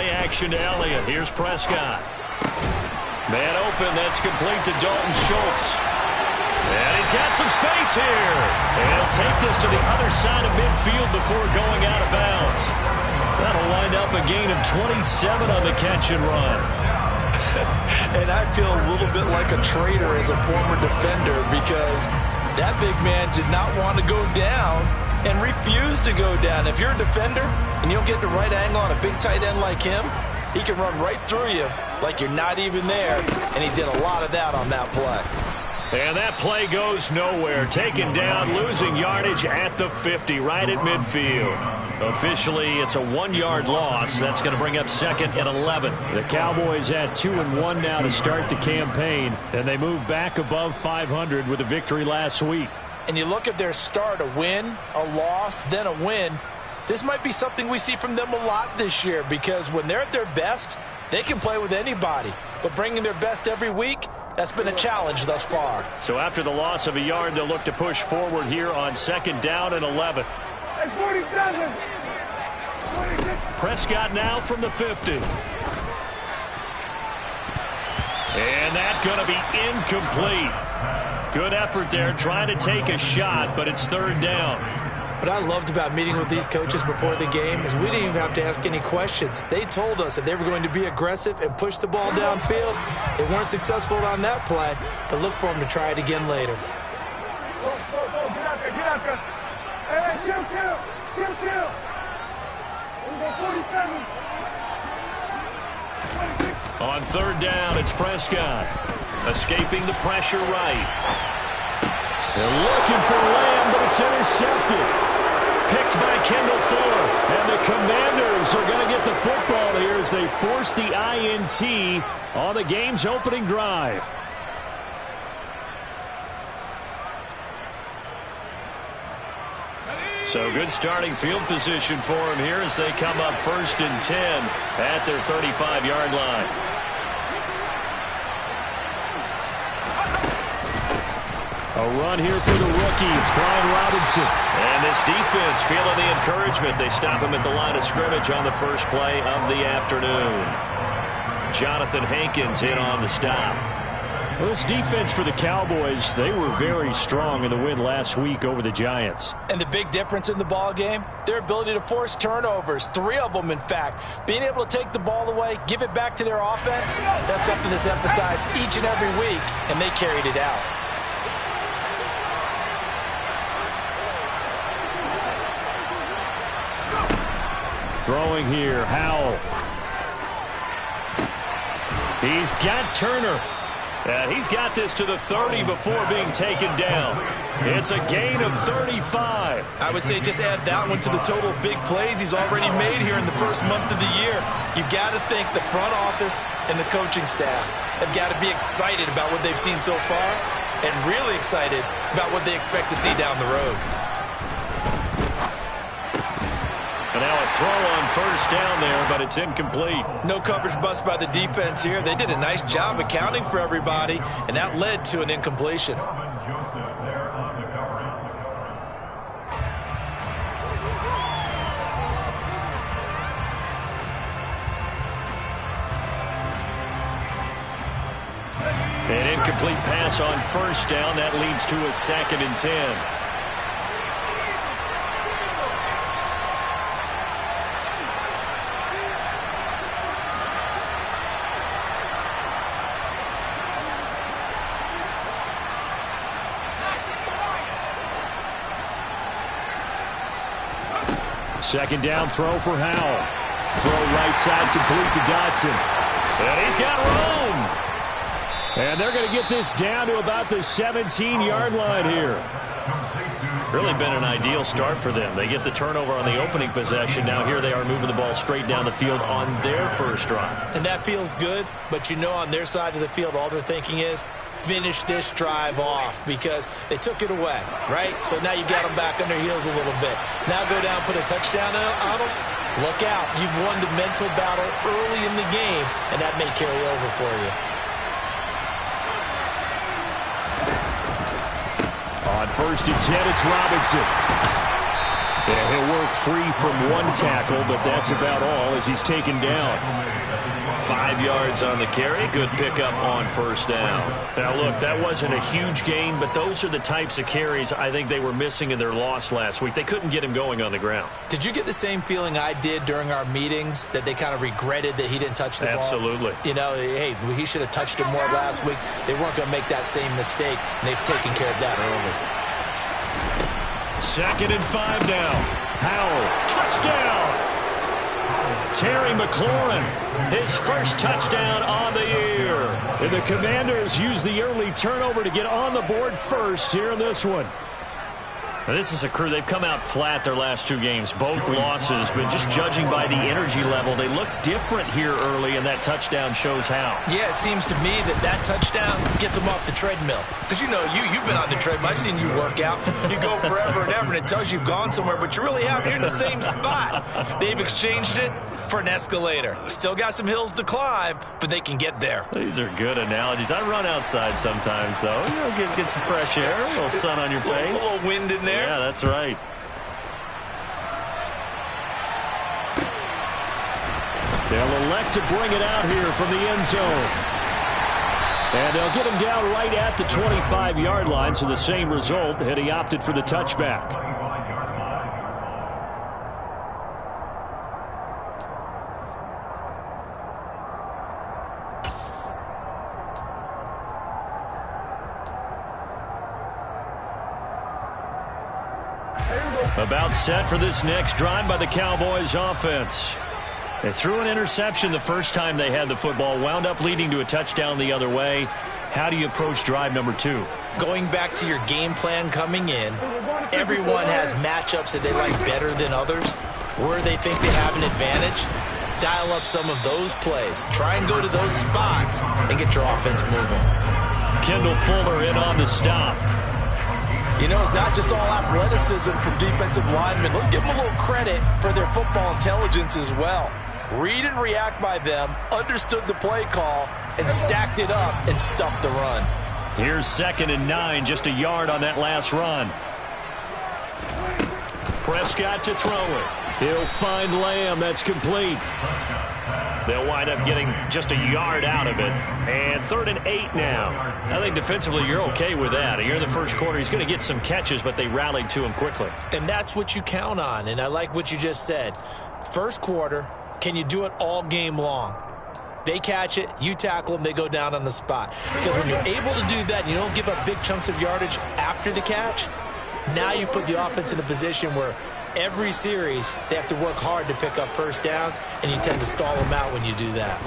play action to Elliott. Here's Prescott. Man open, that's complete to Dalton Schultz. And he's got some space here. And he'll take this to the other side of midfield before going out of bounds. That'll wind up a gain of 27 on the catch and run. And I feel a little bit like a traitor as a former defender because that big man did not want to go down and refused to go down. If you're a defender and you don't get the right angle on a big tight end like him, he can run right through you like you're not even there, and he did a lot of that on that play. And that play goes nowhere. Taken down, losing yardage at the 50, right at midfield. Officially, it's a 1-yard loss. That's going to bring up 2nd and 11. The Cowboys at 2-1 now to start the campaign, and they move back above 500 with a victory last week. And you look at their start, a win, a loss, then a win. This might be something we see from them a lot this year because when they're at their best, they can play with anybody. But bringing their best every week, that's been a challenge thus far. So after the loss of a yard, they'll look to push forward here on 2nd down and 11. Prescott now from the 50. And that's going to be incomplete. Good effort there, trying to take a shot, but it's 3rd down. What I loved about meeting with these coaches before the game is we didn't even have to ask any questions. They told us that they were going to be aggressive and push the ball downfield. They weren't successful on that play, but look for them to try it again later. On 3rd down, it's Prescott. Escaping the pressure right. They're looking for Lamb, but it's intercepted. Picked by Kendall Fuller. And the Commanders are going to get the football here as they force the INT on the game's opening drive. So good starting field position for them here as they come up 1st and 10 at their 35-yard line. A run here for the rookie. It's Brian Robinson. And this defense feeling the encouragement. They stop him at the line of scrimmage on the first play of the afternoon. Jonathan Hankins in on the stop. Well, this defense for the Cowboys, they were very strong in the win last week over the Giants. And the big difference in the ball game, their ability to force turnovers, 3 of them in fact. Being able to take the ball away, give it back to their offense, that's something that's emphasized each and every week, and they carried it out. Throwing here, Howell. He's got Turner. And he's got this to the 30 before being taken down. It's a gain of 35. I would say just add that one to the total big plays he's already made here in the first month of the year. You've got to think the front office and the coaching staff have got to be excited about what they've seen so far and really excited about what they expect to see down the road. And now a throw on 1st down there, but it's incomplete. No coverage bust by the defense here. They did a nice job accounting for everybody, and that led to an incompletion. An incomplete pass on 1st down. That leads to a 2nd and 10. Second down throw for Howell. Throw right side complete to Dotson. And he's got room. And they're going to get this down to about the 17-yard line here. Really been an ideal start for them. They get the turnover on the opening possession. Now here they are moving the ball straight down the field on their first drive. And that feels good, but you know on their side of the field all they're thinking is finish this drive off because they took it away, right? So now you got them back on their heels a little bit. Now go down, put a touchdown on them. Look out. You've won the mental battle early in the game, and that may carry over for you. On 1st and 10, it's Robinson. Yeah, he'll work free from one tackle, but that's about all as he's taken down. 5 yards on the carry. Good pickup on first down. Now, look, that wasn't a huge gain, but those are the types of carries I think they were missing in their loss last week. They couldn't get him going on the ground. Did you get the same feeling I did during our meetings, that they kind of regretted that he didn't touch the ball? Absolutely. You know, hey, he should have touched it more last week. They weren't going to make that same mistake, and they've taken care of that early. 2nd and 5 now. Howell, touchdown! Terry McLaurin, his first touchdown on the year. And the Commanders use the early turnover to get on the board first here in this one. Now, this is a crew, they've come out flat their last 2 games, both losses, but just judging by the energy level, they look different here early, and that touchdown shows how. Yeah, it seems to me that touchdown gets them off the treadmill. Because, you know, you've been on the treadmill. I've seen you work out. You go forever and ever, and it tells you you've gone somewhere, but you really have. You're in the same spot. They've exchanged it for an escalator. Still got some hills to climb, but they can get there. These are good analogies. I run outside sometimes, though. You know, get some fresh air, a little sun on your face. A little wind in there. Yeah, that's right. They'll elect to bring it out here from the end zone. And they'll get him down right at the 25-yard line, so the same result had he opted for the touchback. About set for this next drive by the Cowboys offense. They threw an interception the first time they had the football, wound up leading to a touchdown the other way. How do you approach drive number 2? Going back to your game plan coming in, everyone has matchups that they like better than others, where they think they have an advantage. Dial up some of those plays. Try and go to those spots and get your offense moving. Kendall Fuller in on the stop. You know, it's not just all athleticism from defensive linemen. Let's give them a little credit for their football intelligence as well. Read and react by them, understood the play call, and stacked it up and stuffed the run. Here's 2nd and 9, just a yard on that last run. Prescott to throw it. He'll find Lamb. That's complete. They'll wind up getting just a yard out of it. And 3rd and 8 now. I think defensively you're okay with that. Here in the first quarter, he's going to get some catches, but they rallied to him quickly. And that's what you count on, and I like what you just said. First quarter, can you do it all game long? They catch it, you tackle them, they go down on the spot. Because when you're able to do that and you don't give up big chunks of yardage after the catch, now you put the offense in a position where every series they have to work hard to pick up first downs, and you tend to stall them out when you do that.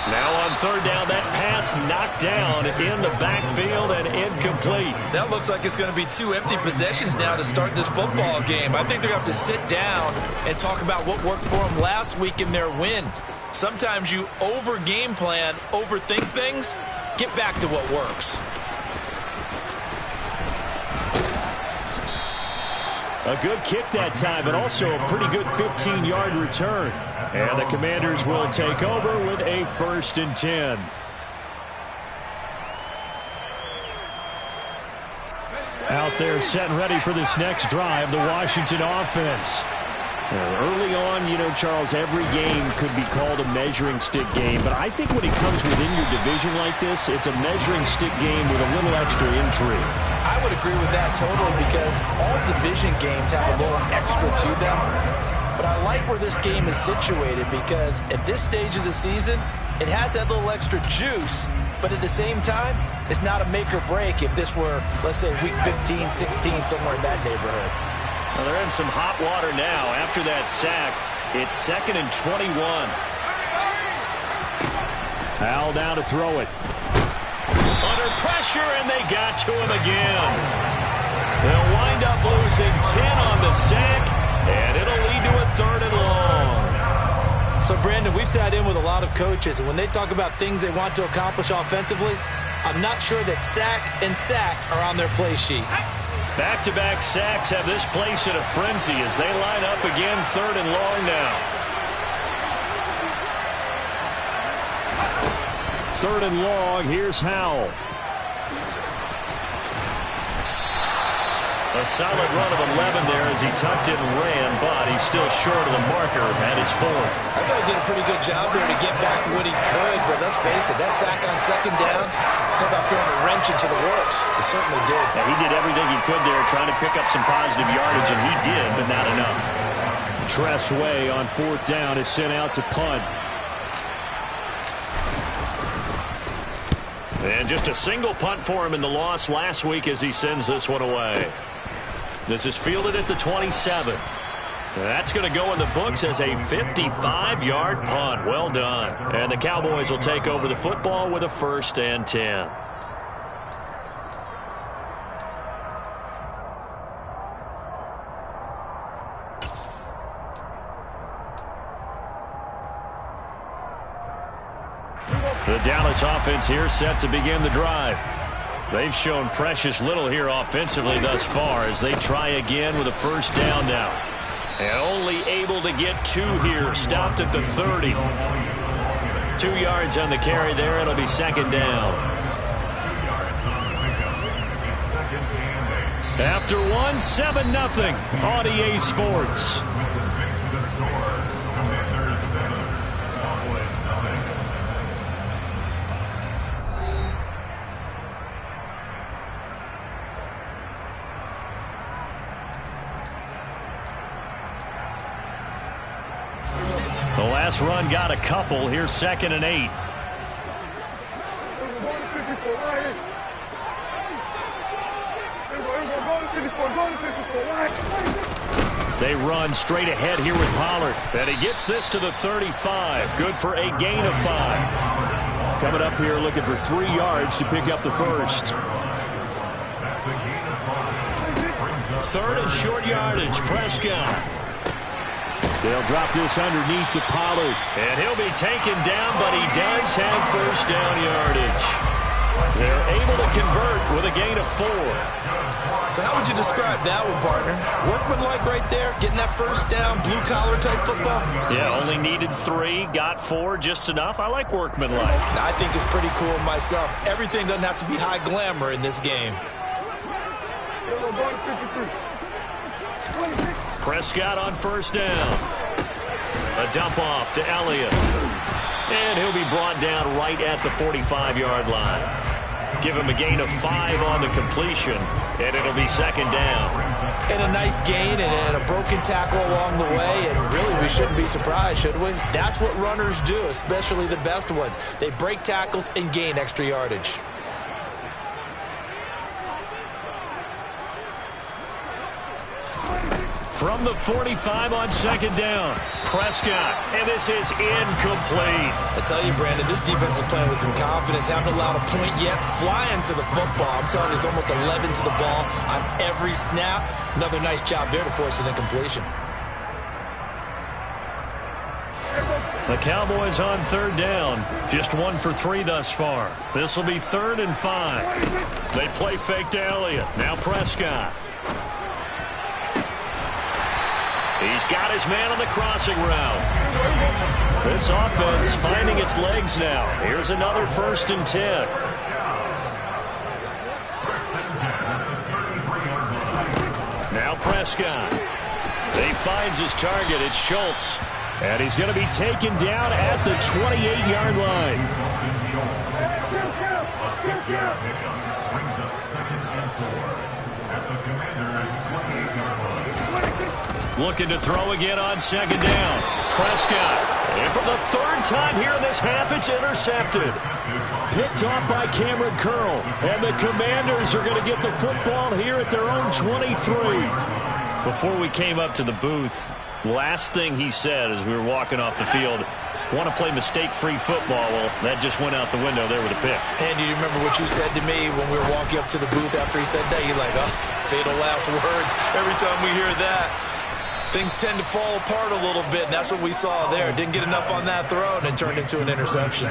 Now on 3rd down, that pass knocked down in the backfield and incomplete. That looks like it's going to be 2 empty possessions now to start this football game. I think they're going to have to sit down and talk about what worked for them last week in their win. Sometimes you over-game plan, overthink things. Get back to what works. A good kick that time, but also a pretty good 15-yard return. And the Commanders will take over with a 1st and 10. Out there set and ready for this next drive, the Washington offense. Early on, you know, Charles, every game could be called a measuring stick game. But I think when it comes within your division like this, it's a measuring stick game with a little extra intrigue. I would agree with that totally, because all division games have a little extra to them. But I like where this game is situated, because at this stage of the season, it has that little extra juice. But at the same time, it's not a make or break if this were, let's say, week 15, 16, somewhere in that neighborhood. Well, they're in some hot water now. After that sack, it's 2nd and 21. Howell down to throw it. Under pressure, and they got to him again. They'll wind up losing 10 on the sack, and it'll lead to a 3rd and long. So, Brandon, we sat in with a lot of coaches, and when they talk about things they want to accomplish offensively, I'm not sure that sack and sack are on their play sheet. Back-to-back sacks have this place in a frenzy as they line up again, 3rd and long now. 3rd and long, here's Howell. A solid run of 11 there as he tucked it and ran, but he's still short of the marker, and it's 4th. I thought he did a pretty good job there to get back what he could, but let's face it, that sack on 2nd down, talk about throwing a wrench into the works. It certainly did. Yeah, he did everything he could there trying to pick up some positive yardage, and he did, but not enough. Tress Way on 4th down is sent out to punt. And just a single punt for him in the loss last week as he sends this one away. This is fielded at the 27. That's going to go in the books as a 55-yard punt. Well done. And the Cowboys will take over the football with a 1st and 10. The Dallas offense here set to begin the drive. They've shown precious little here offensively thus far as they try again with a 1st down now. And only able to get 2 here. Stopped at the 30. 2 yards on the carry there. It'll be 2nd down. After 1, 7-0 on EA Sports. The last run got a couple. Here's 2nd and 8. They run straight ahead here with Pollard. And he gets this to the 35. Good for a gain of 5. Coming up here looking for 3 yards to pick up the 1st. 3rd and short yardage. Prescott. They'll drop this underneath to Pollard. And he'll be taken down, but he does have 1st down yardage. They're able to convert with a gain of 4. So how would you describe that one, partner? Workmanlike right there, getting that 1st down, blue-collar type football? Yeah, only needed 3, got 4, just enough. I like workmanlike. I think it's pretty cool myself. Everything doesn't have to be high glamour in this game. Prescott on 1st down. A dump off to Elliott. And he'll be brought down right at the 45-yard line. Give him a gain of 5 on the completion, and it'll be 2nd down. And a nice gain and a broken tackle along the way, and really we shouldn't be surprised, should we? That's what runners do, especially the best ones. They break tackles and gain extra yardage. From the 45 on 2nd down, Prescott, and this is incomplete. I tell you, Brandon, this defense is playing with some confidence. Haven't allowed a point yet. Flying to the football. I'm telling you, it's almost 11 to the ball on every snap. Another nice job there to force an incompletion. The Cowboys on 3rd down. Just 1 for 3 thus far. This will be 3rd and 5. They play fake to Elliott. Now Prescott. He's got his man on the crossing route. This offense finding its legs now. Here's another 1st and 10. Now Prescott. He finds his target. It's Schultz. And he's going to be taken down at the 28-yard line. Looking to throw again on 2nd down. Prescott. And for the 3rd time here in this half, it's intercepted. Picked off by Cameron Curl. And the Commanders are going to get the football here at their own 23. Before we came up to the booth, last thing he said as we were walking off the field, want to play mistake-free football. Well, that just went out the window there with a pick. And do you remember what you said to me when we were walking up to the booth after he said that? You're like, oh, fatal last words. Every time we hear that, things tend to fall apart a little bit, and that's what we saw there. Didn't get enough on that throw, and it turned into an interception.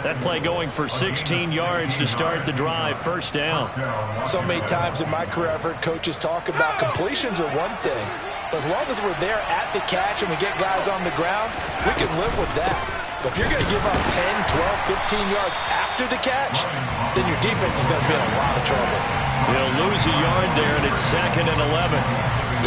That play going for 16 yards to start the drive. 1st down. So many times in my career, I've heard coaches talk about completions are one thing. But as long as we're there at the catch and we get guys on the ground, we can live with that. But if you're going to give up 10, 12, 15 yards after the catch, then your defense is going to be in a lot of trouble. They'll lose a yard there, and it's 2nd and 11.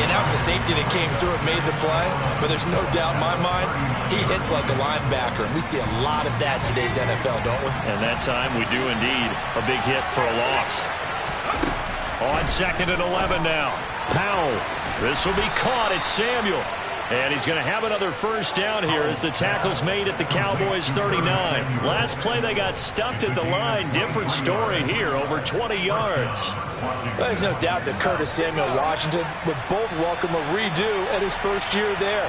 Yeah, now it's the safety that came through and made the play, but there's no doubt in my mind, he hits like a linebacker, and we see a lot of that in today's NFL, don't we? And that time we do indeed. A big hit for a loss. On 2nd and 11 now. Powell. This will be caught. It's Samuel. And he's going to have another first down here as the tackle's made at the Cowboys' 39. Last play they got stuffed at the line. Different story here, over 20 yards. Well, there's no doubt that Curtis Samuel Washington would both welcome a redo at his first year there.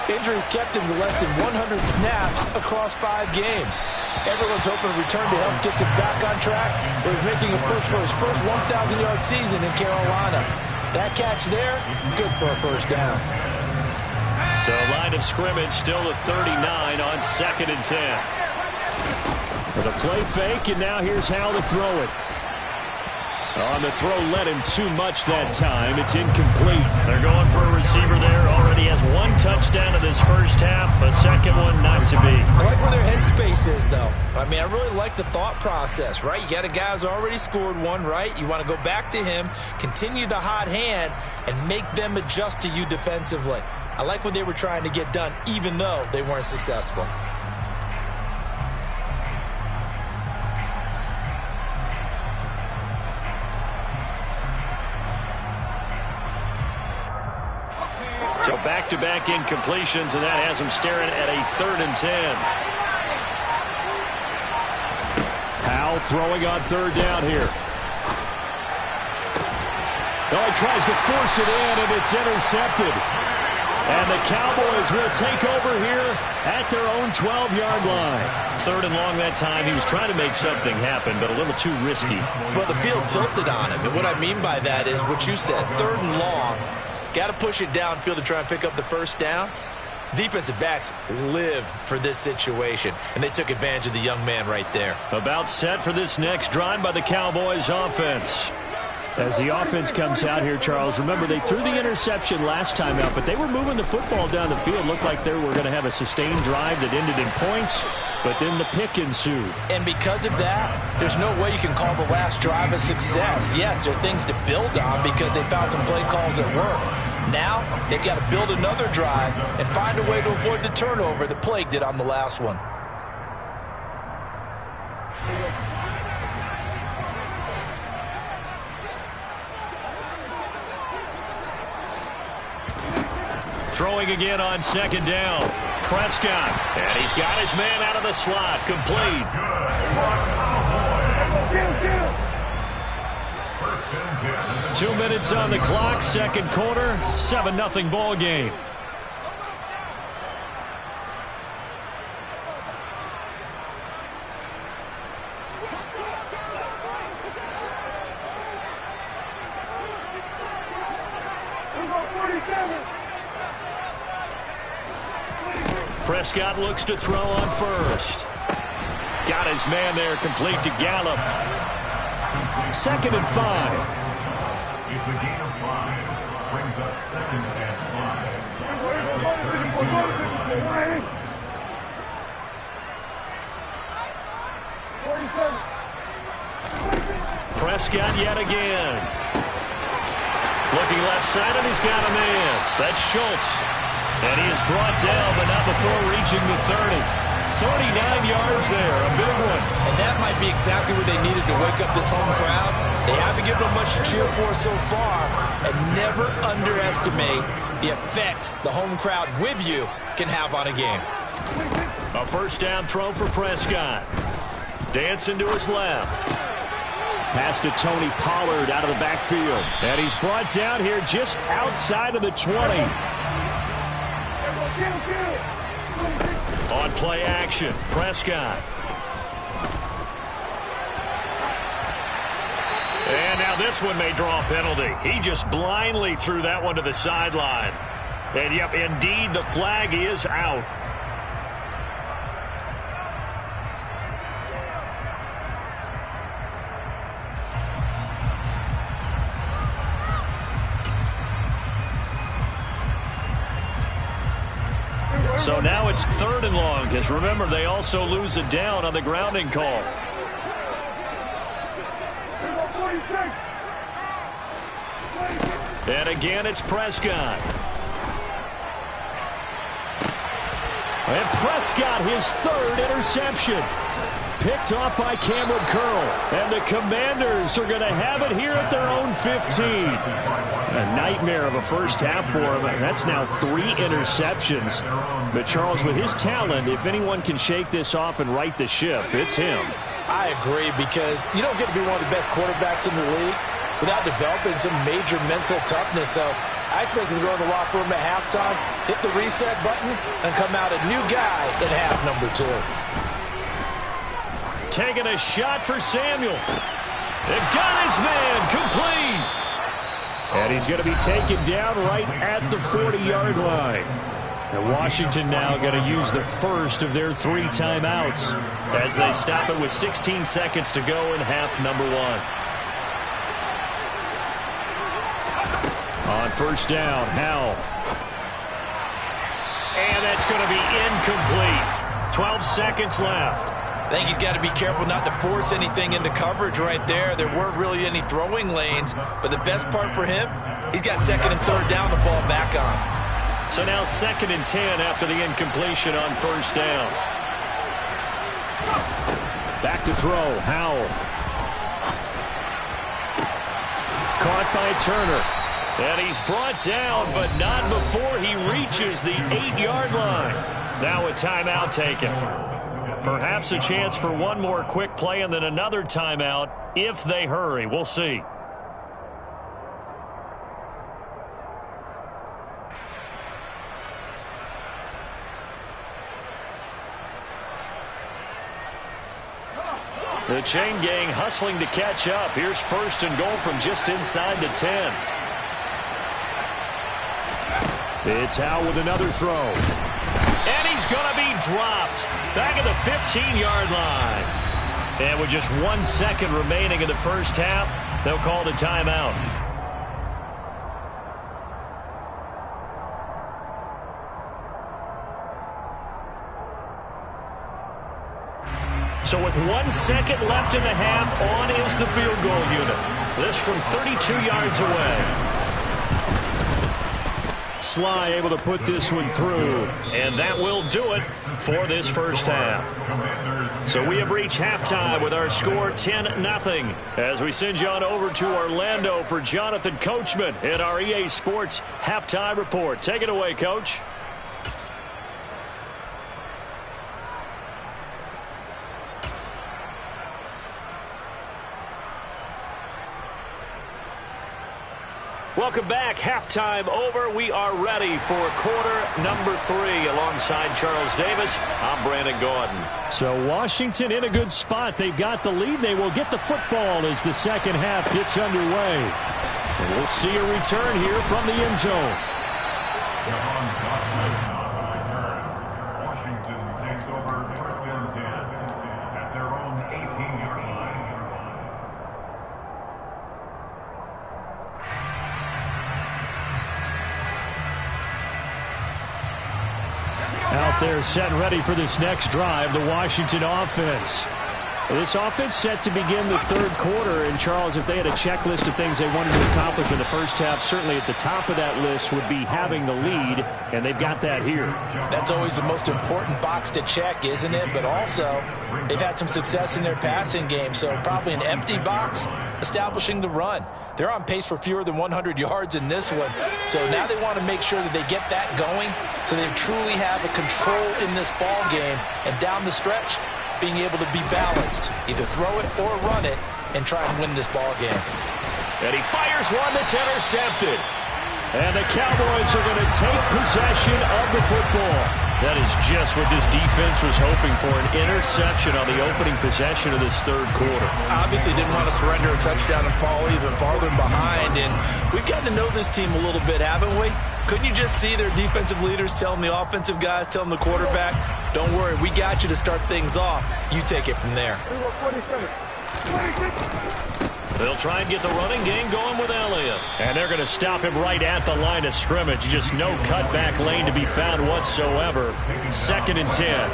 Injuries kept him to less than 100 snaps across 5 games. Everyone's hoping a return to health gets him back on track, but he's making a push for his first 1,000-yard season in Carolina. That catch there, good for a first down. So line of scrimmage still the 39 on 2nd and 10. With a play fake, and now here's how to throw it. On the throw, led him too much that time. It's incomplete. They're going for a receiver there. Already has 1 touchdown in this first half. A second one not to be. I like where their headspace is, though. I mean, I really like the thought process, right? You got a guy who's already scored one, right? You want to go back to him, continue the hot hand, and make them adjust to you defensively. I like what they were trying to get done, even though they weren't successful. So back-to-back incompletions, and that has him staring at a 3rd and 10. Powell throwing on 3rd down here. Oh, he tries to force it in, and it's intercepted. And the Cowboys will take over here at their own 12-yard line. 3rd and long that time. He was trying to make something happen, but a little too risky. Well, the field tilted on him, and what I mean by that is what you said, 3rd and long. Got to push it downfield to try and pick up the first down. Defensive backs live for this situation, and they took advantage of the young man right there. About set for this next drive by the Cowboys offense. As the offense comes out here, Charles, remember they threw the interception last time out, but they were moving the football down the field. Looked like they were going to have a sustained drive that ended in points, but then the pick ensued. And because of that, there's no way you can call the last drive a success. Yes, there are things to build on because they found some play calls that work. Now, they've got to build another drive and find a way to avoid the turnover that plagued it on the last one. Throwing again on 2nd down. Prescott. And he's got his man out of the slot. Complete. 2 minutes on the clock. 2nd quarter. 7-0 ball game. Prescott looks to throw on 1st. Got his man there, complete to Gallup. 2nd and 5. It's the gain of 5. Brings up 2nd and 5. Prescott yet again. Looking left side, and he's got a man. That's Schultz. And he is brought down, but not before reaching the 30. 39 yards there, a big one. And that might be exactly what they needed to wake up this home crowd. They haven't given them much to cheer for so far, and never underestimate the effect the home crowd with you can have on a game. A first down throw for Prescott. Dancing to his left. Pass to Tony Pollard out of the backfield. And he's brought down here just outside of the 20. On play action, Prescott. And now this one may draw a penalty. He just blindly threw that one to the sideline. And yep, indeed, the flag is out. So now it's 3rd and long, because remember, they also lose a down on the grounding call. And again, it's Prescott. And Prescott, his 3rd interception. Picked off by Cameron Curl. And the Commanders are going to have it here at their own 15. A nightmare of a first half for him. That's now 3 interceptions. But Charles, with his talent, if anyone can shake this off and right the ship, it's him. I agree, because you don't get to be one of the best quarterbacks in the league without developing some major mental toughness. So I expect him to go in the locker room at halftime, hit the reset button, and come out a new guy in half number 2. Taking a shot for Samuel. They've got his man complete. And he's going to be taken down right at the 40-yard line. And Washington now going to use the first of their 3 timeouts as they stop it with 16 seconds to go in half number 1. On first down, Howell. And that's going to be incomplete. 12 seconds left. I think he's got to be careful not to force anything into coverage right there. There weren't really any throwing lanes, but the best part for him, he's got 2nd and 3rd down to fall back on. So now 2nd and 10 after the incompletion on first down. Back to throw, Howell. Caught by Turner. And he's brought down, but not before he reaches the 8-yard line. Now a timeout taken. Perhaps a chance for one more quick play and then another timeout if they hurry. We'll see. The chain gang hustling to catch up. Here's 1st and goal from just inside the 10. It's Howell with another throw. And he's going to be dropped back at the 15-yard line. And with just 1 second remaining in the first half, they'll call the timeout. So with 1 second left in the half, on is the field goal unit. This from 32 yards away. Sly able to put this one through, and that will do it for this first half. So we have reached halftime with our score 10-0 as we send you on over to Orlando for Jonathan Coachman in our EA Sports Halftime Report. Take it away, Coach. Welcome back. Halftime over. We are ready for quarter number 3 alongside Charles Davis. I'm Brandon Gordon. So Washington in a good spot. They've got the lead. They will get the football as the second half gets underway. And we'll see a return here from the end zone. Washington takes over 1st and 10 at their own 18-yard line. Out there set and ready for this next drive, the Washington offense. This offense set to begin the 3rd quarter. And, Charles, if they had a checklist of things they wanted to accomplish in the first half, certainly at the top of that list would be having the lead, and they've got that here. That's always the most important box to check, isn't it? But also, they've had some success in their passing game, so probably an empty box establishing the run. They're on pace for fewer than 100 yards in this one. So now they want to make sure that they get that going so they truly have a control in this ball game. And down the stretch, being able to be balanced. Either throw it or run it and try and win this ball game. And he fires one that's intercepted. And the Cowboys are going to take possession of the football. That is just what this defense was hoping for, an interception on the opening possession of this 3rd quarter. Obviously didn't want to surrender a touchdown and fall even farther behind. And we've gotten to know this team a little bit, haven't we? Couldn't you just see their defensive leaders telling the offensive guys, telling the quarterback, don't worry, we got you to start things off. You take it from there. They'll try and get the running game going with Elliott. And they're going to stop him right at the line of scrimmage. Just no cutback lane to be found whatsoever. 2nd and 10.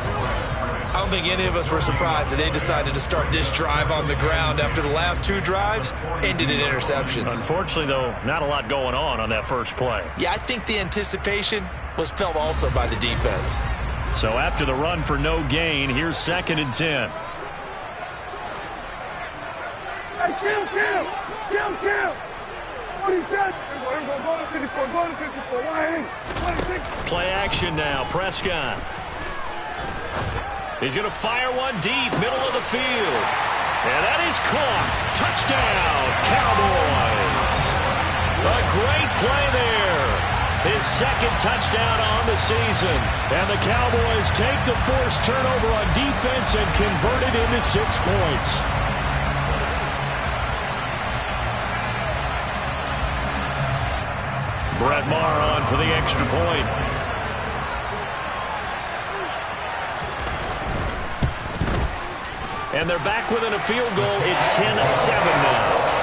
I don't think any of us were surprised that they decided to start this drive on the ground after the last 2 drives ended in interceptions. Unfortunately, though, not a lot going on that first play. Yeah, I think the anticipation was felt also by the defense. So after the run for no gain, here's 2nd and 10. Hey, kill. What he said? Go to 54, go to 54. Why 26? Play action now. Prescott. He's going to fire one deep, middle of the field. And that is caught. Touchdown, Cowboys. A great play there. His 2nd touchdown on the season. And the Cowboys take the forced turnover on defense and convert it into 6 points. Brett Maher on for the extra point. And they're back within a field goal. It's 10-7 now.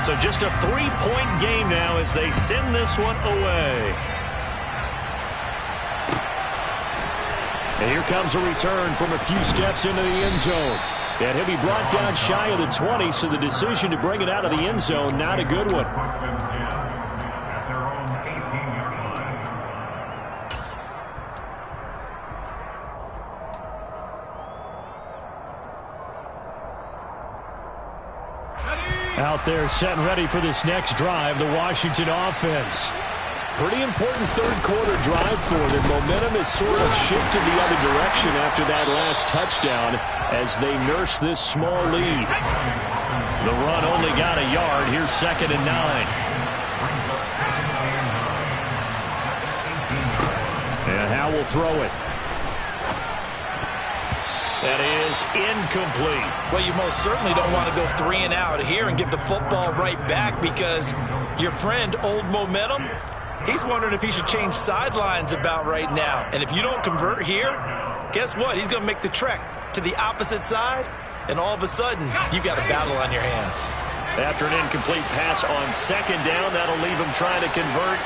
So just a 3-point game now as they send this one away. And here comes a return from a few steps into the end zone. And he'll be brought down shy of the 20, so the decision to bring it out of the end zone, not a good one. At their own 18-yard line. Out there set and ready for this next drive, the Washington offense. Pretty important third-quarter drive for them. Momentum has sort of shifted the other direction after that last touchdown as they nurse this small lead. The run only got a yard. Here's 2nd and 9. And Howe will throw it. That is incomplete. Well, you most certainly don't want to go 3 and out here and give the football right back because your friend, Old Momentum, he's wondering if he should change sidelines about right now. And if you don't convert here, guess what? He's going to make the trek to the opposite side, and all of a sudden, you've got a battle on your hands. After an incomplete pass on 2nd down, that'll leave him trying to convert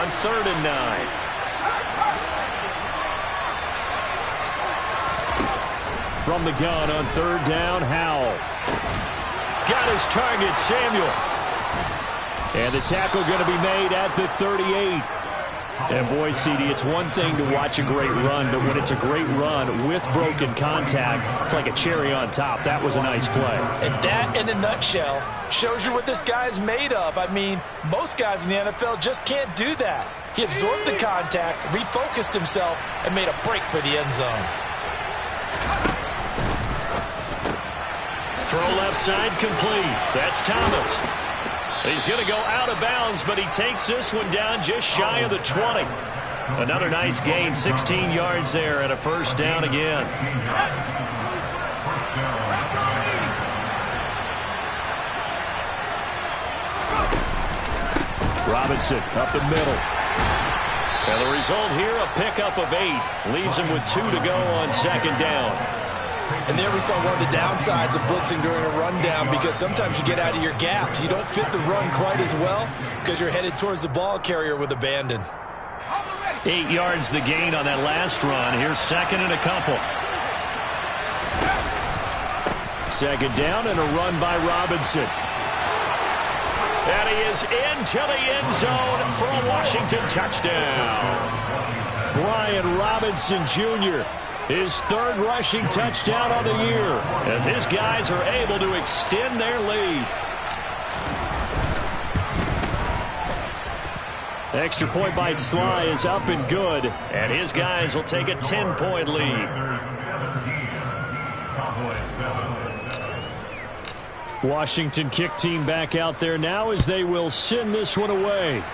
on 3rd and 9. From the gun on 3rd down, Howell. Got his target, Samuel. And the tackle going to be made at the 38. And boy, CD, it's one thing to watch a great run, but when it's a great run with broken contact, it's like a cherry on top. That was a nice play. And that, in a nutshell, shows you what this guy's made of. I mean, most guys in the NFL just can't do that. He absorbed the contact, refocused himself, and made a break for the end zone. Throw left side complete. That's Thomas. He's going to go out of bounds, but he takes this one down just shy of the 20. Another nice gain, 16 yards there, and a 1st down again. Robinson up the middle. And the result here, a pickup of 8. Leaves him with 2 to go on 2nd down. And there we saw one of the downsides of blitzing during a rundown because sometimes you get out of your gaps. You don't fit the run quite as well because you're headed towards the ball carrier with abandon. 8 yards the gain on that last run. Here's 2nd and a couple. 2nd down and a run by Robinson. And he is into the end zone for a Washington touchdown. Brian Robinson Jr., his 3rd rushing touchdown on the year, as his guys are able to extend their lead. Extra point by Sly is up and good, and his guys will take a 10-point lead. Washington kick team back out there now as they will send this one away.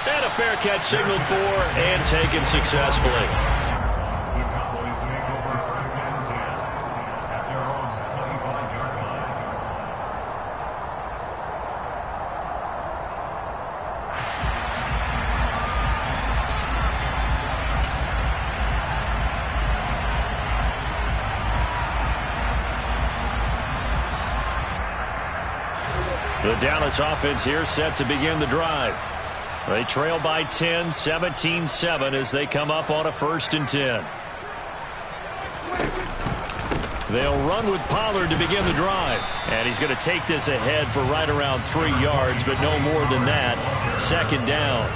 And a fair catch signaled for and taken successfully. The Dallas offense here set to begin the drive. They trail by 10, 17-7 as they come up on a 1st and 10. They'll run with Pollard to begin the drive. And he's going to take this ahead for right around 3 yards, but no more than that. 2nd down.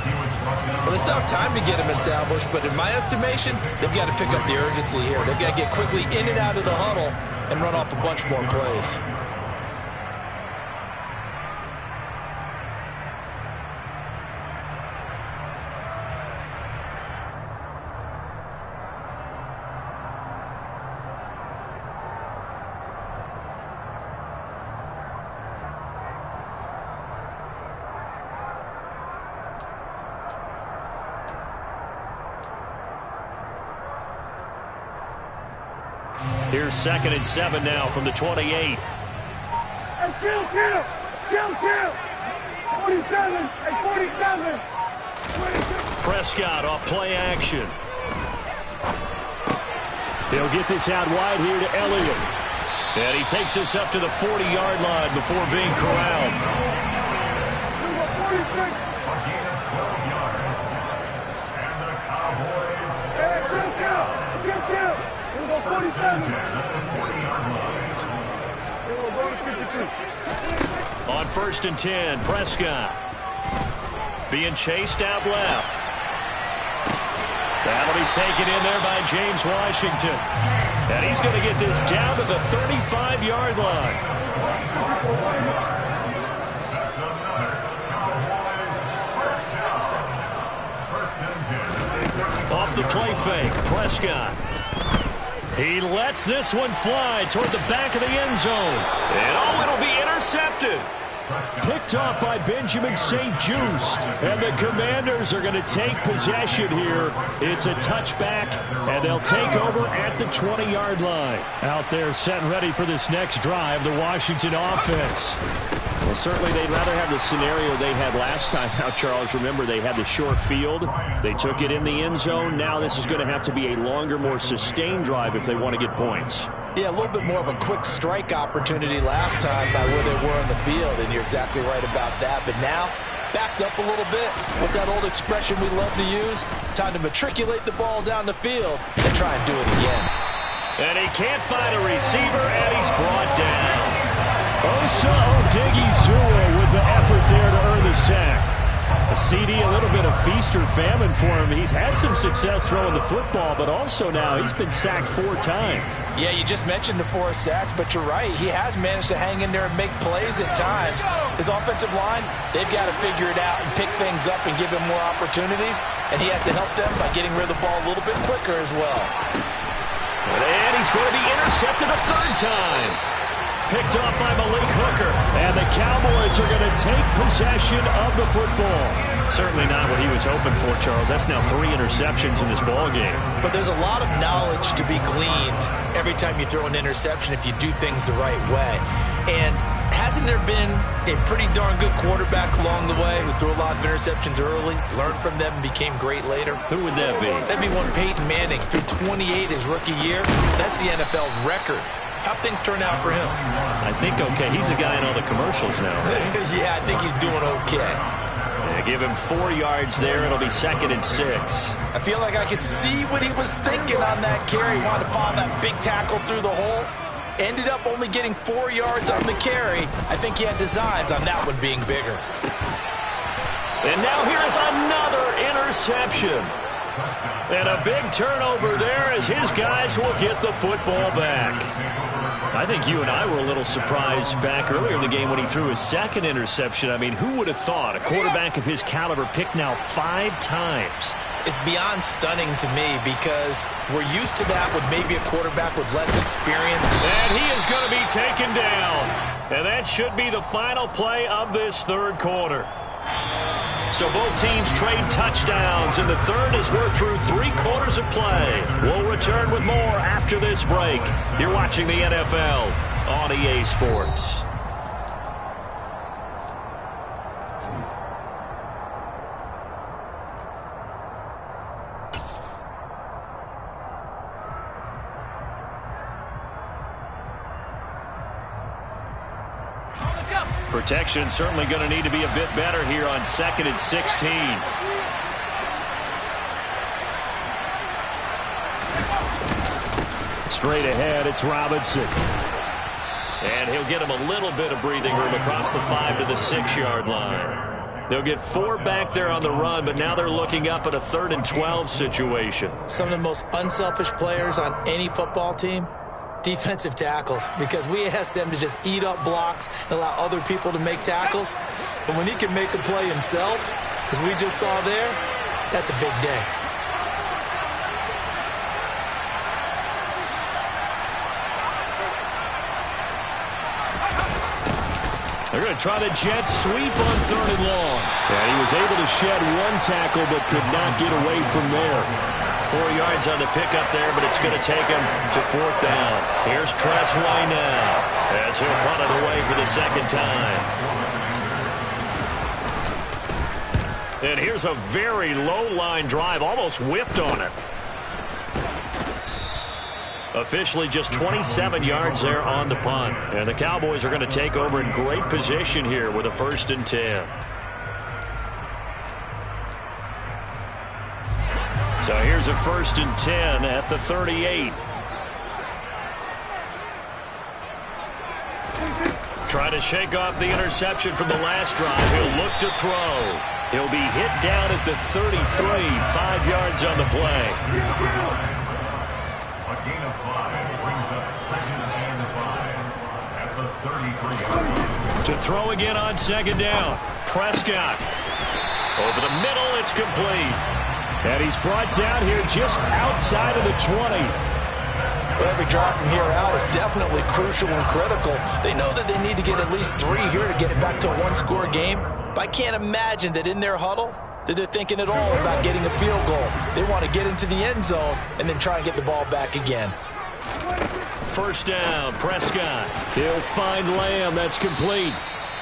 Well, they still have time to get him established, but in my estimation, they've got to pick up the urgency here. They've got to get quickly in and out of the huddle and run off a bunch more plays. Here's 2nd and 7 now from the 28. Hey, kill! 47! Hey, 47! Prescott off play action. He'll get this out wide here to Elliott. And he takes this up to the 40-yard line before being corralled. Number 46! Hey, kill! Number 47! On 1st and 10, Prescott being chased out left. That'll be taken in there by James Washington. And he's going to get this down to the 35-yard line. Off the play fake, Prescott. He lets this one fly toward the back of the end zone. And it'll be intercepted. Picked off by Benjamin St-Juste. And the Commanders are going to take possession here. It's a touchback, and they'll take over at the 20-yard line. Out there set and ready for this next drive, the Washington offense. Well, certainly they'd rather have the scenario they had last time. Now, Charles, remember they had the short field. They took it in the end zone. Now this is going to have to be a longer, more sustained drive if they want to get points. Yeah, a little bit more of a quick strike opportunity last time by where they were in the field, and you're exactly right about that. But now, backed up a little bit. What's that old expression we love to use? Time to matriculate the ball down the field and try and do it again. And he can't find a receiver, and he's brought down. Osa Odighizuwa with the effort there to earn the sack. A CD, a little bit of feast or famine for him. He's had some success throwing the football, but also now he's been sacked 4 times. Yeah, you just mentioned the 4 sacks, but you're right. He has managed to hang in there and make plays at times. His offensive line, they've got to figure it out and pick things up and give him more opportunities, and he has to help them by getting rid of the ball a little bit quicker as well. And he's going to be intercepted a 3rd time. Picked off by Malik Hooker. And the Cowboys are going to take possession of the football. Certainly not what he was hoping for, Charles. That's now 3 interceptions in this ballgame. But there's a lot of knowledge to be gleaned every time you throw an interception if you do things the right way. And hasn't there been a pretty darn good quarterback along the way who threw a lot of interceptions early, learned from them, and became great later? Who would that be? That'd be one Peyton Manning. Threw 28 his rookie year. That's the NFL record. How'd things turn out for him? I think okay. He's a guy in all the commercials now. Yeah, I think he's doing okay. Yeah, give him 4 yards there. It'll be 2nd and 6. I feel like I could see what he was thinking on that carry. He wanted to follow that big tackle through the hole. Ended up only getting 4 yards on the carry. I think he had designs on that one being bigger. And now here's another interception. And a big turnover there as his guys will get the football back. I think you and I were a little surprised back earlier in the game when he threw his 2nd interception. I mean, who would have thought a quarterback of his caliber picked now 5 times? It's beyond stunning to me because we're used to that with maybe a quarterback with less experience. And he is going to be taken down. And that should be the final play of this 3rd quarter. So both teams trade touchdowns in the 3rd as we're through 3 quarters of play. We'll return with more after this break. You're watching the NFL on EA Sports. On the go. Protection certainly going to need to be a bit better here on 2nd and 16. Straight ahead, it's Robinson. And he'll get him a little bit of breathing room across the 5 to the 6-yard line. They'll get 4 back there on the run, but now they're looking up at a 3rd and 12 situation. Some of the most unselfish players on any football team, defensive tackles, because we ask them to just eat up blocks and allow other people to make tackles. But when he can make a play himself, as we just saw there, that's a big day. They're going to try the jet sweep on 3rd and long. And he was able to shed 1 tackle but could not get away from there. 4 yards on the pickup there, but it's going to take him to 4th down. Here's Tressway now as he'll punt it away for the 2nd time. And here's a very low-line drive, almost whiffed on it. Officially just 27 yards there on the punt. And the Cowboys are going to take over in great position here with a 1st and 10. So here's a 1st and 10 at the 38. Trying to shake off the interception from the last drive. He'll look to throw. He'll be hit down at the 33, 5 yards on the play. A gain of 5 brings up 2nd and 5 at the 33-yard line. To throw again on 2nd down. Prescott. Over the middle, it's complete. And he's brought down here just outside of the 20. Well, every drive from here out is definitely crucial and critical. They know that they need to get at least 3 here to get it back to a 1-score game. But I can't imagine that in their huddle that they're thinking at all about getting a field goal. They want to get into the end zone and then try and get the ball back again. 1st down, Prescott. He'll find Lamb. That's complete.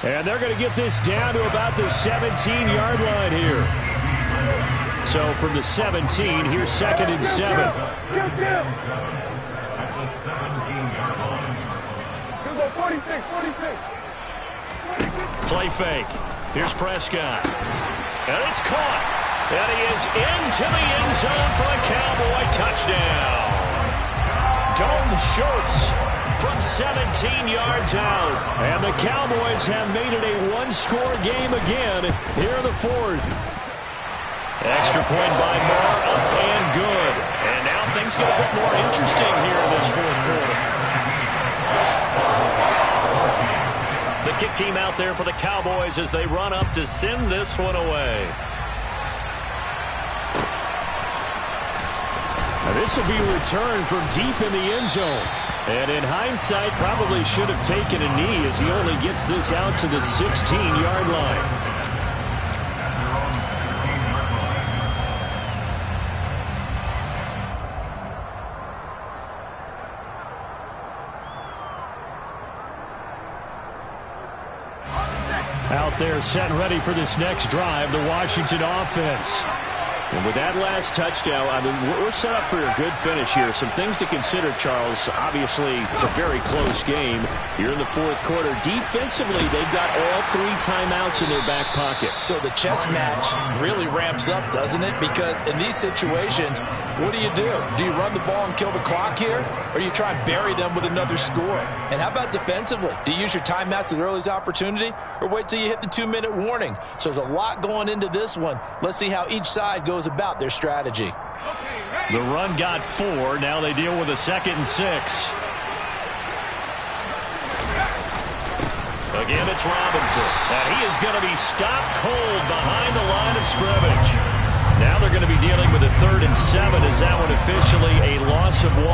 And they're going to get this down to about the 17-yard line here. So from the 17, here's 2nd and 7. At the 17-yard line. 46, 46. Play fake. Here's Prescott. And it's caught. And he is into the end zone for a Cowboy touchdown. Dalton Schultz from 17 yards out. And the Cowboys have made it a 1-score game again here in the 4th. Extra point by Moore, up and good. And now things get a bit more interesting here in this 4th quarter. The kick team out there for the Cowboys as they run up to send this one away. Now this will be returned from deep in the end zone. And in hindsight, probably should have taken a knee as he only gets this out to the 16-yard line. Out there set and ready for this next drive, the Washington offense. And with that last touchdown, I mean, we're set up for a good finish here. Some things to consider, Charles. Obviously, it's a very close game. You're in the 4th quarter. Defensively, they've got all 3 timeouts in their back pocket. So the chess match really ramps up, doesn't it? Because in these situations, what do? Do you run the ball and kill the clock here? Or do you try and bury them with another score? And how about defensively? Do you use your timeouts at the earliest opportunity? Or wait till you hit the 2-minute warning? So there's a lot going into this one. Let's see how each side goes about their strategy. The run got 4. Now they deal with a 2nd and 6. Again, it's Robinson. And he is going to be stopped cold behind the line of scrimmage. Now they're going to be dealing with a 3rd and 7. Is that one officially a loss of 1?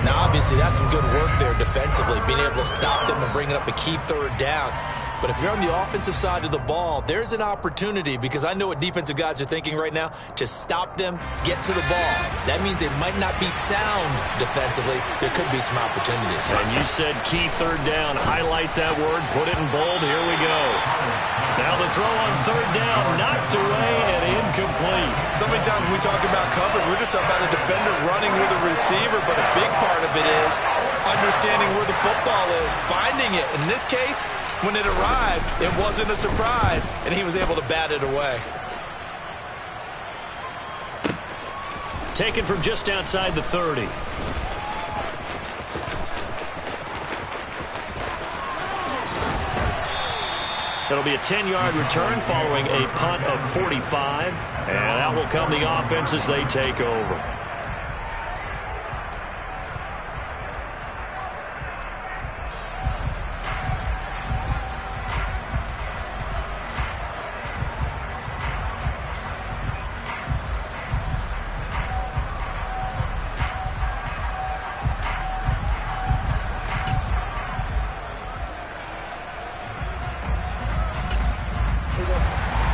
Now, obviously, that's some good work there defensively, being able to stop them and bring it up a key 3rd down. But if you're on the offensive side of the ball, there's an opportunity, because I know what defensive guys are thinking right now, to stop them, get to the ball. That means they might not be sound defensively. There could be some opportunities. And you said key 3rd down. Highlight that word. Put it in bold. Here we go. Now the throw on 3rd down, knocked away and incomplete. So many times when we talk about coverage, we're just talking about a defender running with a receiver, but a big part of of it is understanding where the football is, finding it. In this case, when it arrived, it wasn't a surprise, and he was able to bat it away. Taken from just outside the 30. It'll be a 10-yard return following a punt of 45, and that will come the offense as they take over.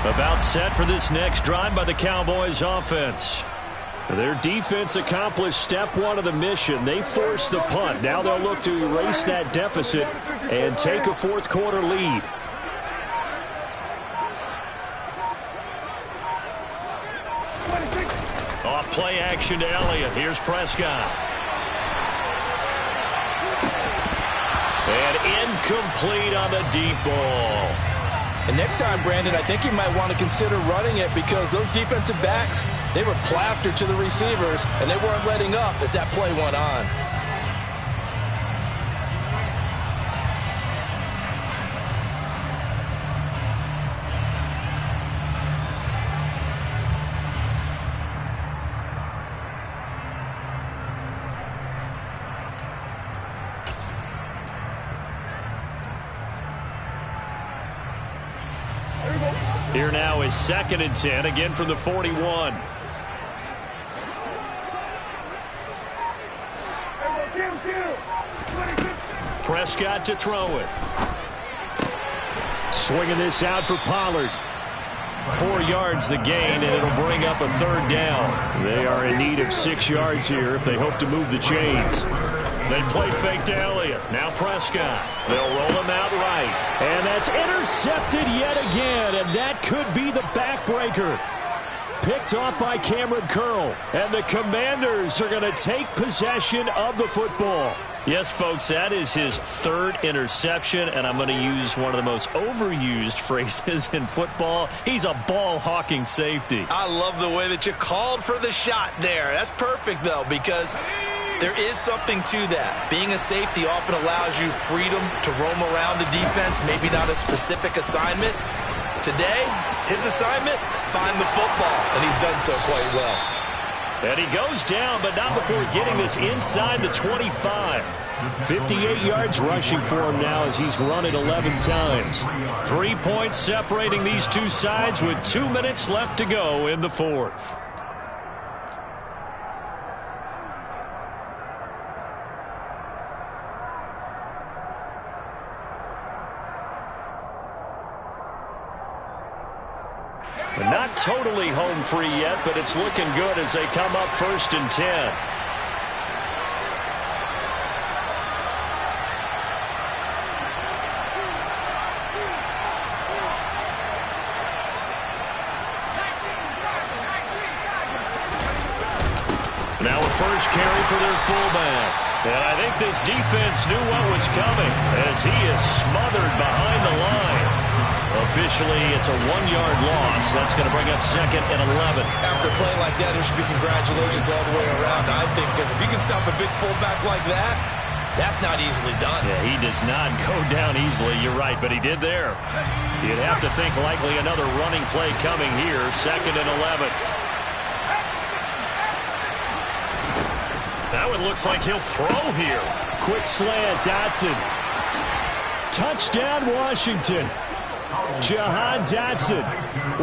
About set for this next drive by the Cowboys offense. Their defense accomplished step one of the mission. They forced the punt. Now they'll look to erase that deficit and take a fourth quarter lead. Off play action to Elliott. Here's Prescott. And incomplete on the deep ball. And next time, Brandon, I think you might want to consider running it because those defensive backs, they were plastered to the receivers, and they weren't letting up as that play went on. Here now is 2nd and 10, again from the 41. Prescott to throw it. Swinging this out for Pollard. 4 yards the gain, and it'll bring up a 3rd down. They are in need of 6 yards here if they hope to move the chains. They play fake to Elliott. Now Prescott. They'll roll him out right. And that's intercepted yet again, and that could be the backbreaker. Picked off by Cameron Curl. And the Commanders are going to take possession of the football. Yes, folks, that is his 3rd interception, and I'm going to use one of the most overused phrases in football. He's a ball-hawking safety. I love the way that you called for the shot there. That's perfect, though, because there is something to that. Being a safety often allows you freedom to roam around the defense, maybe not a specific assignment. Today, his assignment, find the football, and he's done so quite well. And he goes down, but not before getting this inside the 25. 58 yards rushing for him now as he's run it 11 times. 3 points separating these two sides with 2 minutes left to go in the 4th. Not totally home free yet, but it's looking good as they come up 1st and 10. Now a first carry for their fullback. And I think this defense knew what was coming as he is smothered behind the line. Officially, it's a 1-yard loss. That's going to bring up 2nd and 11. After a play like that, there should be congratulations all the way around, I think, because if you can stop a big fullback like that, that's not easily done. Yeah, he does not go down easily. You're right, but he did there. You'd have to think likely another running play coming here. 2nd and 11. That one looks like he'll throw here. Quick slant, Dotson. Touchdown, Washington. Jahan Dotson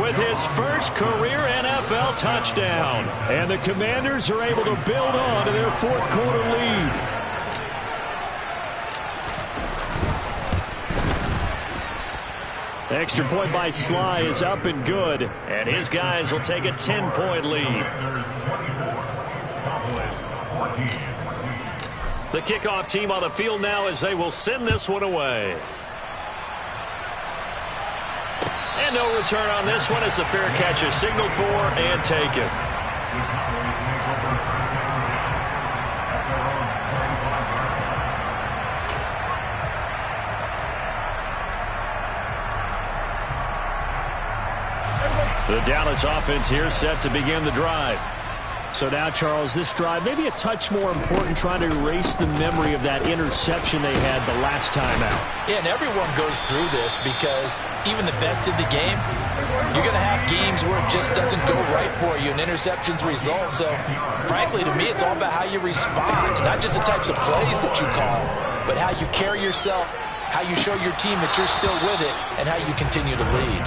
with his first career NFL touchdown. And the Commanders are able to build on to their 4th quarter lead. Extra point by Sly is up and good. And his guys will take a 10-point lead. The kickoff team on the field now as they will send this one away. And no return on this one as the fair catch is signaled for and taken. The Dallas offense here set to begin the drive. So now, Charles, this drive maybe a touch more important, trying to erase the memory of that interception they had the last time out. Yeah, and everyone goes through this because even the best in the game, you're going to have games where it just doesn't go right for you and interceptions result. So, frankly, to me, it's all about how you respond, not just the types of plays that you call, but how you carry yourself, how you show your team that you're still with it, and how you continue to lead.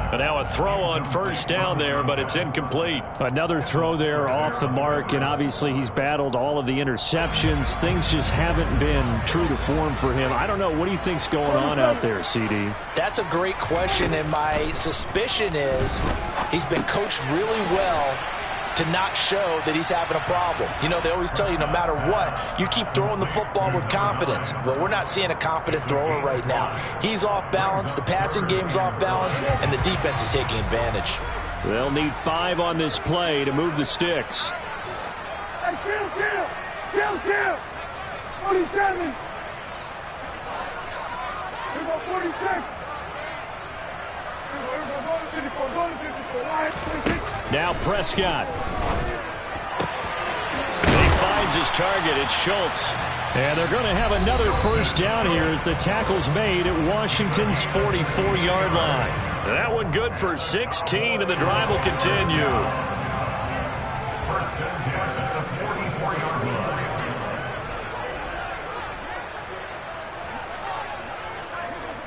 And now a throw on first down there, but it's incomplete. Another throw there off the mark, and obviously he's battled all of the interceptions. Things just haven't been true to form for him. I don't know. What do you think's going on out there, CD? That's a great question, and my suspicion is he's been coached really well to not show that he's having a problem. You know, they always tell you no matter what, you keep throwing the football with confidence. Well, we're not seeing a confident thrower right now. He's off balance, the passing game's off balance, and the defense is taking advantage. They'll need 5 on this play to move the sticks. Hey, kill! 47! Here we go, 46! Here we go, go to 54, Why? 26. Now Prescott. He finds his target. It's Schultz. And they're going to have another first down here as the tackle's made at Washington's 44-yard line. That one good for 16, and the drive will continue. First and 10 at the 44-yard line.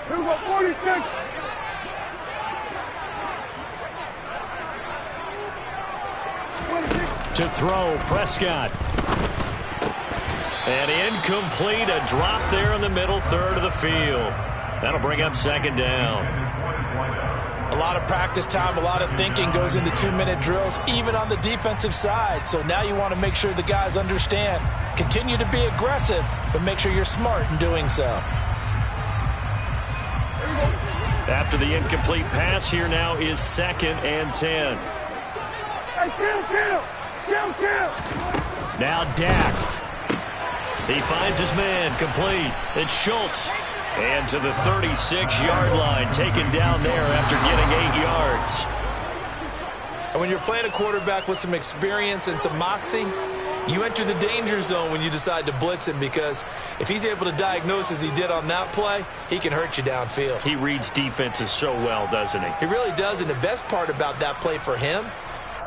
Here we go, 46! To throw, Prescott. And incomplete, a drop there in the middle third of the field. That'll bring up second down. A lot of practice time, a lot of thinking goes into 2-minute drills, even on the defensive side. So now you want to make sure the guys understand. Continue to be aggressive, but make sure you're smart in doing so. After the incomplete pass, here now is 2nd and 10. Hey, kill! Now Dak. He finds his man, complete. It's Schultz. And to the 36-yard line, taken down there after getting 8 yards. And when you're playing a quarterback with some experience and some moxie, you enter the danger zone when you decide to blitz him, because if he's able to diagnose as he did on that play, he can hurt you downfield. He reads defenses so well, doesn't he? He really does, and the best part about that play for him,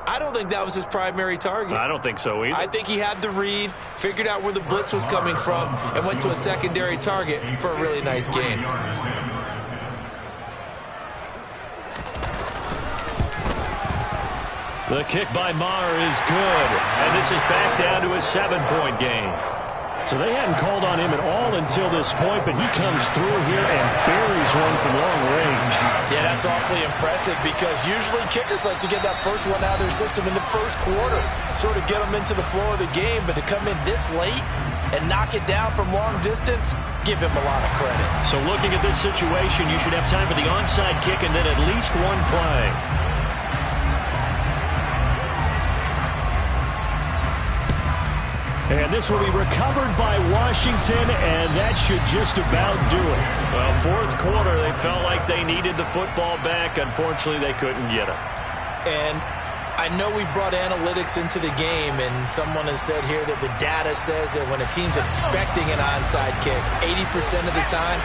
I don't think that was his primary target. I don't think so either. I think he had the read, figured out where the blitz was coming from, and went to a secondary target for a really nice gain. The kick by Maher is good, and this is back down to a 7-point game. So they hadn't called on him at all until this point, but he comes through here and buries one from long range. Yeah, that's awfully impressive, because usually kickers like to get that first one out of their system in the first quarter, sort of get them into the flow of the game, but to come in this late and knock it down from long distance, give him a lot of credit. So looking at this situation, you should have time for the onside kick and then at least one play. And this will be recovered by Washington, and that should just about do it. Well, fourth quarter, they felt like they needed the football back. Unfortunately, they couldn't get it. And I know we brought analytics into the game, and someone has said here that the data says that when a team's expecting an onside kick, 80% of the time,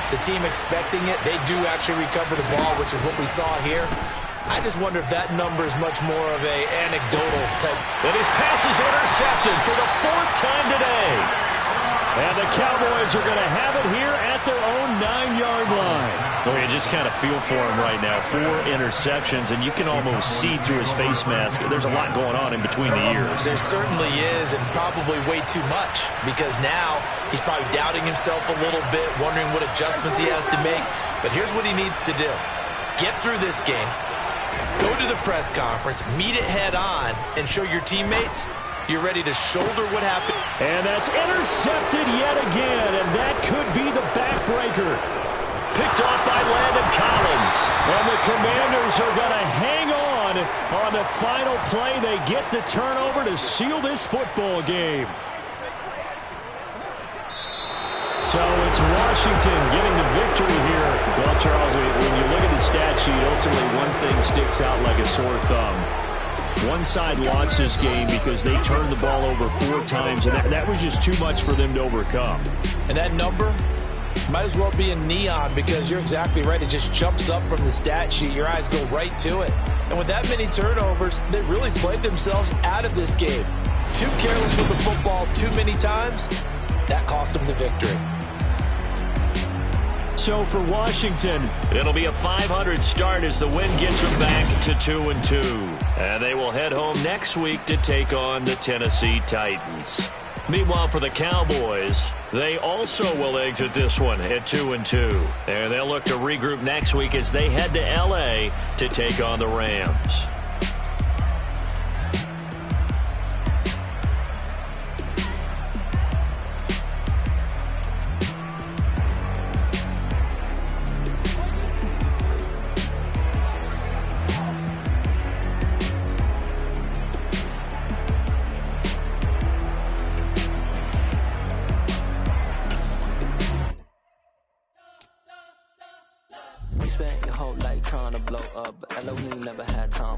the team expecting it, they do actually recover the ball, which is what we saw here. I just wonder if that number is much more of a anecdotal type. And his pass is intercepted for the 4th time today. And the Cowboys are going to have it here at their own 9-yard line. Well, you just kind of feel for him right now. 4 interceptions, and you can almost see through his face mask. There's a lot going on in between the ears. There certainly is, and probably way too much, because now he's probably doubting himself a little bit, wondering what adjustments he has to make. But here's what he needs to do. Get through this game. Go to the press conference, meet it head on, and show your teammates you're ready to shoulder what happened. And that's intercepted yet again, and that could be the backbreaker. Picked off by Landon Collins. And the Commanders are going to hang on the final play. They get the turnover to seal this football game. So it's Washington getting the victory here. Well, Charles, when you look at the stat sheet, ultimately one thing sticks out like a sore thumb. One side lost this game because they turned the ball over 4 times, and that was just too much for them to overcome. And that number might as well be in neon because you're exactly right. It just jumps up from the stat sheet. Your eyes go right to it. And with that many turnovers, they really played themselves out of this game. Too careless with the football too many times. That cost them the victory. So for Washington, it'll be a 500 start as the win gets them back to 2-2. And they will head home next week to take on the Tennessee Titans. Meanwhile, for the Cowboys, they also will exit this one at 2-2. And they'll look to regroup next week as they head to L.A. to take on the Rams. You spent your whole life trying to blow up, but Elohim never had time.